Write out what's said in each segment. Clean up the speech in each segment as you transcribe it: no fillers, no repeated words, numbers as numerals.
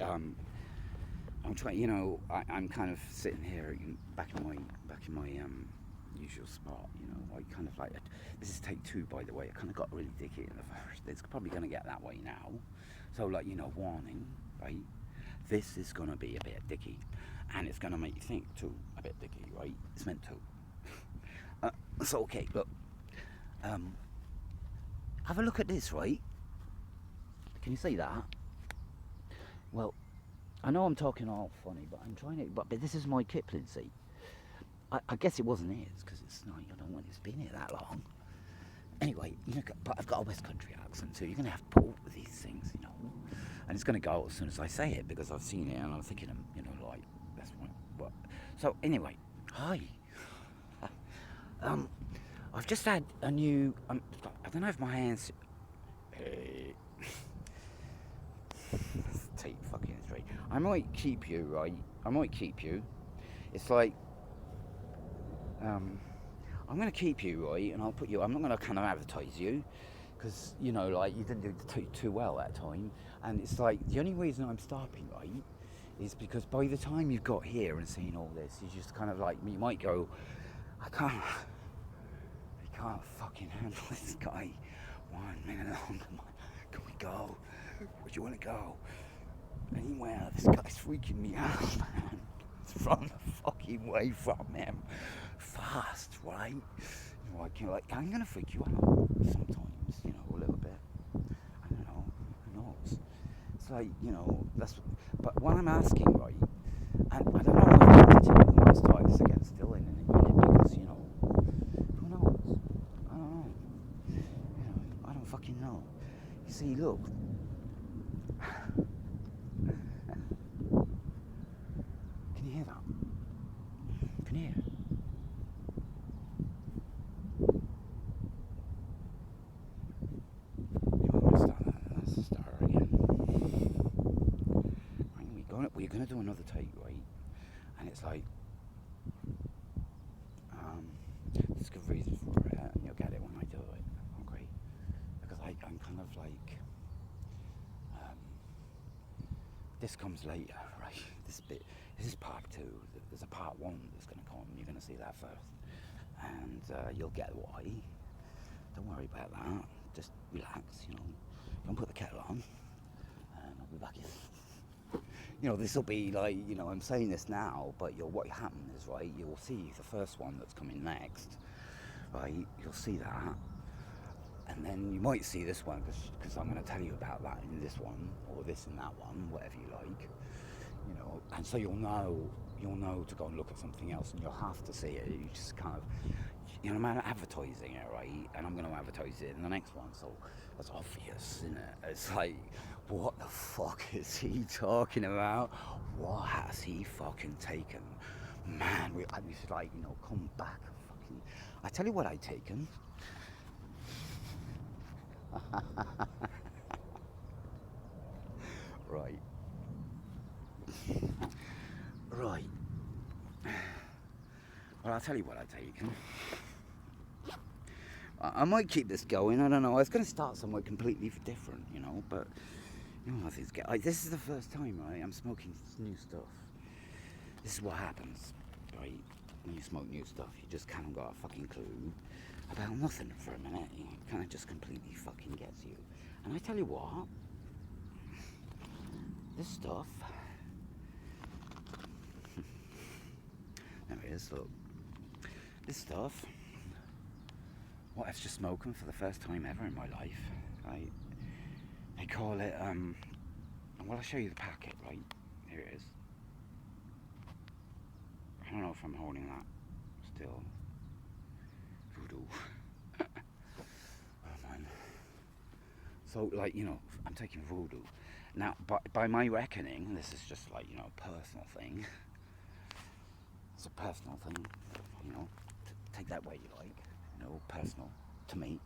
I'm trying, I'm kind of sitting here back in my usual spot, I kind of like it. This is take two, by the way. I kind of got really dicky in the first. It's probably going to get that way now. So, warning, right? This is going to be a bit dicky, and it's going to make you think too, a bit dicky, right? It's meant to. So, okay, look. Have a look at this, right? Can you see that? Well, I know I'm talking all funny, but I'm trying to. But this is my Kipling seat. I guess it wasn't his because it's not. When it's been here that long. Anyway, but I've got a West Country accent, so you're gonna have to put up with these things, And it's gonna go as soon as I say it because I've seen it and I'm thinking, that's what. So anyway, hi. I've just had a new. I don't know if my hands. Take fucking straight. I might keep you, right? I might keep you. It's like, I'm gonna keep you, right? And I'll put you. I'm not gonna kind of advertise you, because you didn't do too well that time. And it's like the only reason I'm stopping, right, is because by the time you've got here and seen all this, you just kind of like you might go, I can't fucking handle this guy 1 minute longer. Can we go? Where do you want to go? Anywhere. This guy's freaking me out, man. Run the fucking way from him. Fast, right? I'm gonna freak you out sometimes, a little bit. I don't know. Who knows? It's like, that's. But what I'm asking, right? And I don't know if I'm going to continue to start this again still in a minute because, who knows? I don't know. I don't fucking know. You see, look. Can you hear that? Can you hear? Let's start again. Right, we're gonna do another take, right? And it's like, there's a good reason for it, and you'll get it when I do it, okay? Because I'm kind of like, this comes later, right? This is part 2. There's a part 1 that's going to come. You're going to see that first, and you'll get why. Don't worry about that. Just relax, Don't put the kettle on, and I'll be back in. This will be like, I'm saying this now, but what happens is, right? You'll see the first one that's coming next, right? You'll see that. And then you might see this one because I'm going to tell you about that in this one or this and that one, whatever you like, And so you'll know to go and look at something else, and you'll have to see it. You just kind of, I'm advertising it, right? And I'm going to advertise it in the next one. So that's obvious, isn't it? It's like, what the fuck is he talking about? What has he fucking taken? Man, we should come back. Fucking, I tell you what I've taken. Right. Well, I'll tell you what I've taken. I might keep this going. I don't know. I was going to start somewhere completely different, but this is the first time, right? I'm smoking new stuff. This is what happens, right? When you smoke new stuff, you just kind of got a fucking clue about nothing for a minute. It kind of just completely fucking gets you. And I tell you what, this stuff. There it is. Look, this stuff. What I was just smoking for the first time ever in my life, right? They call it. Well, I'll show you the packet, right? Here it is. I don't know if I'm holding that still. Voodoo. Oh man. So, I'm taking voodoo. Now, by my reckoning, this is just a personal thing. It's a personal thing, take that way you like, personal to me.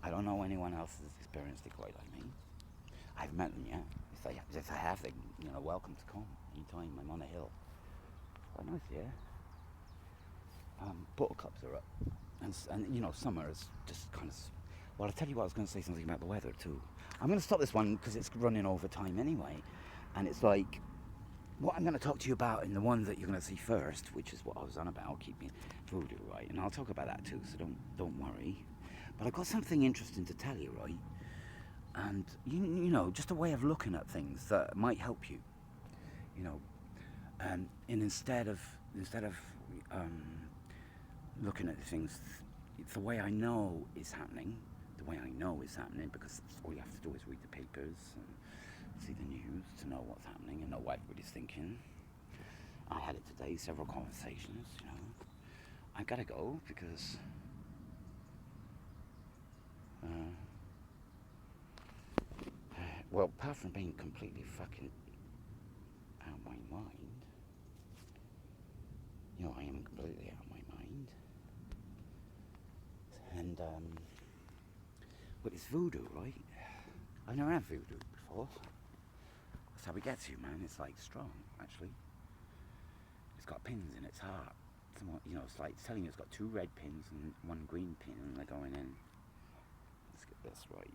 I don't know anyone else has experienced it quite like me. I haven't met them yet. If they have, they welcome to come anytime. I'm on a hill. Quite nice, yeah. Buttercups are up, and summer is just kind of. Well, I tell you what, I was going to say something about the weather too. I'm going to stop this one because it's running over time anyway, And it's like, what I'm going to talk to you about in the one that you're going to see first, which is what I was on about, keeping voodoo, right? And I'll talk about that too, so don't worry. But I've got something interesting to tell you, right? And you know, just a way of looking at things that might help you, you know. And instead of looking at things, it's the way I know is happening. The way I know is happening, because all you have to do is read the papers and see the news to know what's happening and know what everybody's thinking. I had it today, several conversations, you know. I've got to go because well, apart from being completely fucking out of my mind, you know, I am completely out of my mind. And but it's voodoo, right? I've never had voodoo before. That's how it gets you, man. It's like strong, actually. It's got pins in its heart. Somewhat, you know, it's like it's telling you it's got 2 red pins and 1 green pin, and they're going in. Let's get this right.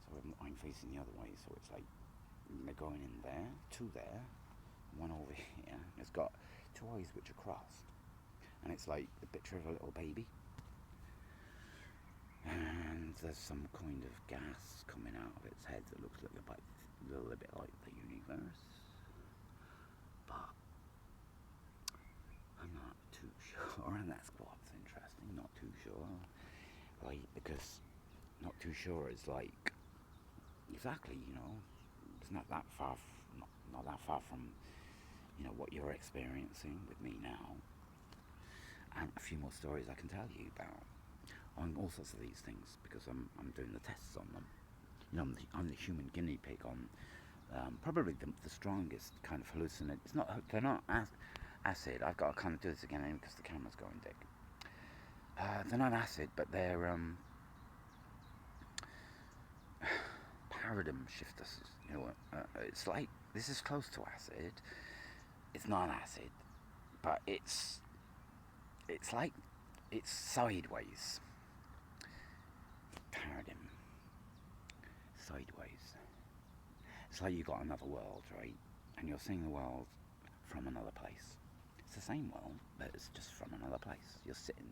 So I'm facing the other way, so it's like they're going in there, 2 there, 1 over here. It's got 2 eyes which are crossed, and it's like the picture of a little baby. And there's some kind of gas coming out of its head that looks a little bit like the universe, but I'm not too sure, and that's what's interesting. Not too sure, right? Because not too sure is like exactly, you know, it's not that far, not that far from, you know, what you're experiencing with me now, and a few more stories I can tell you about on all sorts of these things, because I'm doing the tests on them. You know, I'm the human guinea pig on probably the strongest kind of hallucinant. They're not acid. I've got to kind of do this again because the camera's going dick. They're not acid, but they're paradigm shifters. You know, it's like, this is close to acid. It's not acid, but it's like, it's sideways. Paradigm. Sideways. It's like you've got another world, right? And you're seeing the world from another place. It's the same world, but it's just from another place. You're sitting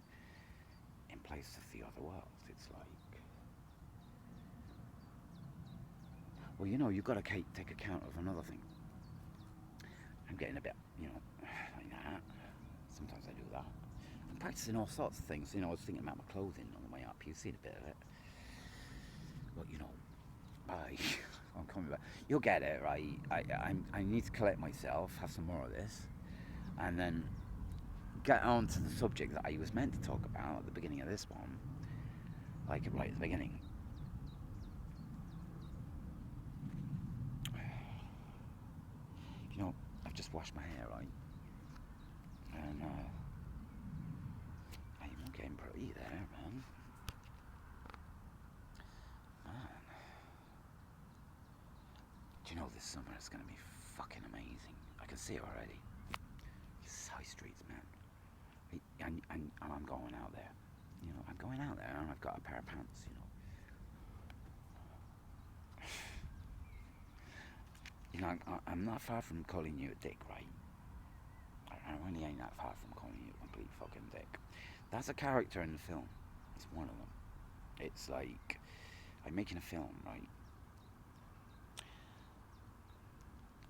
in place of the other world. It's like, well, you know, you've got to take account of another thing. I'm getting a bit, you know, like that. Sometimes I do that. I'm practicing all sorts of things. You know, I was thinking about my clothing on the way up. You've seen a bit of it. But, you know, I'm coming back. You'll get it, right? I need to collect myself, have some more of this, and then get on to the subject that I was meant to talk about at the beginning of this one. Like, right at the beginning. You know, I've just washed my hair, right? And I'm getting pretty there, man. Do you know this summer is going to be fucking amazing? I can see it already. These high streets, man. And I'm going out there. You know, I'm going out there and I've got a pair of pants, you know. You know, I'm not far from calling you a dick, right? I really ain't that far from calling you a complete fucking dick. That's a character in the film. It's one of them. It's like, I'm making a film, right?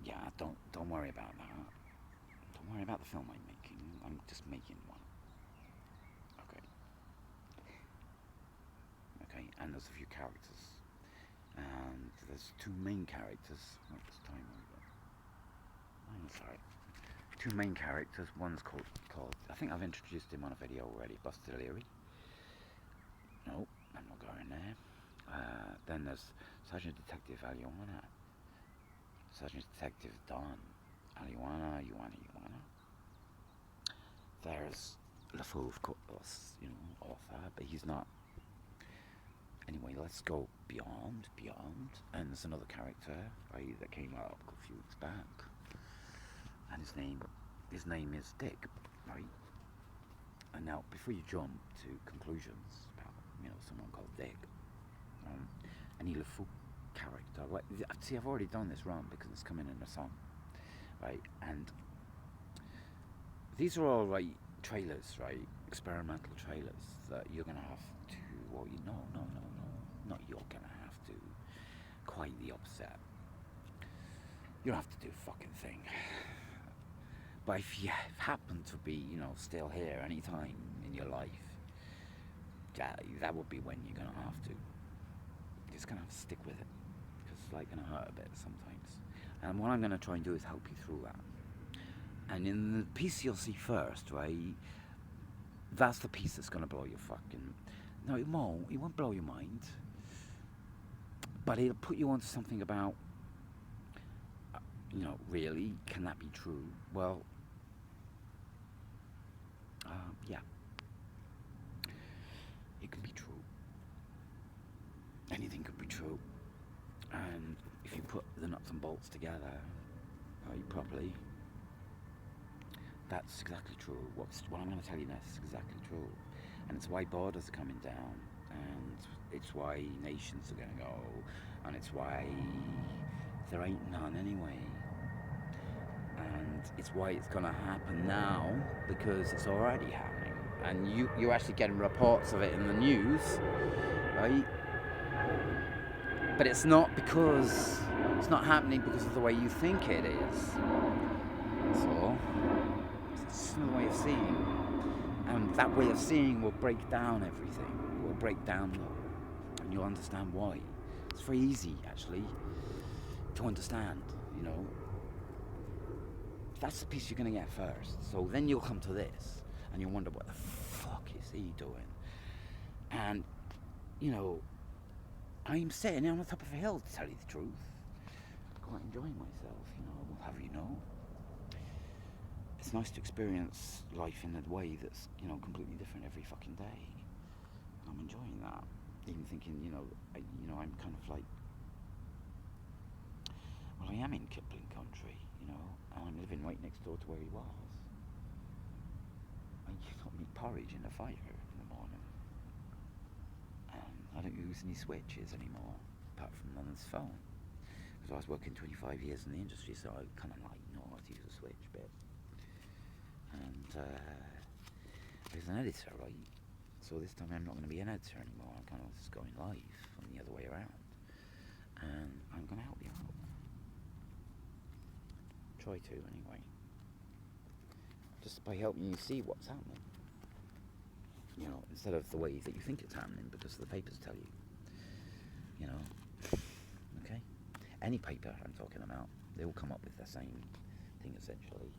Yeah, don't worry about that. Don't worry about the film I'm making. I'm just making one. Okay, and there's a few characters. And there's 2 main characters. What was time over? I'm sorry. 2 main characters. One's called. I think I've introduced him on a video already. Buster Leary. Nope, I'm not going there. Then there's Sergeant Detective Aliwana. Sergeant Detective Don. Aliwana. There's LaFou, of course, you know, author, but he's not. Anyway, let's go beyond, and there's another character, right, that came up a few weeks back, and his name is Dick, right? And now, before you jump to conclusions about, you know, someone called Dick, any LaFou character. Like, see, I've already done this wrong because it's coming in a song, right? And these are all right trailers, right? Experimental trailers that you're gonna have to. Well, no, not you're gonna have to. Quite the opposite. You don't have to do a fucking thing. But if you happen to be, still here any time in your life, that would be when you're gonna have to. You're just gonna have to stick with it, because it's like gonna hurt a bit sometimes. And what I'm gonna try and do is help you through that. And in the piece you'll see first, right? That's the piece that's gonna blow your fucking. No, it won't. It won't blow your mind. But it'll put you onto something about, really, can that be true? Well, yeah. It can be true. Anything could be true. And if you put the nuts and bolts together properly, that's exactly true. What I'm going to tell you next is exactly true. And it's why borders are coming down, and it's why nations are going to go, and it's why there ain't none anyway. And it's why it's going to happen now, because it's already happening. And you're actually getting reports of it in the news, right? But it's not happening because of the way you think it is. So, it's just another way of seeing. And that way of seeing will break down everything. It will break down, and you'll understand why. It's very easy, actually, to understand, That's the piece you're going to get first. So then you'll come to this, and you'll wonder, what the fuck is he doing? And, I'm sitting on the top of a hill, to tell you the truth. Quite enjoying myself, we'll have you know. It's nice to experience life in a way that's, completely different every fucking day. I'm enjoying that. Even thinking, I'm kind of like, well, I am in Kipling country, and I'm living right next door to where he was. And you got me porridge in the fire in the morning. And I don't use any switches anymore, apart from on his phone. Because I was working 25 years in the industry, so I kind of know how to use a switch a bit. And I was an editor, right? So this time I'm not going to be an editor anymore. I'm kind of just going live from the other way around. And I'm going to help you out. Try to, anyway. Just by helping you see what's happening. Instead of the way that you think it's happening, because the papers tell you. Okay? Any paper I'm talking about, they will come up with the same thing, essentially.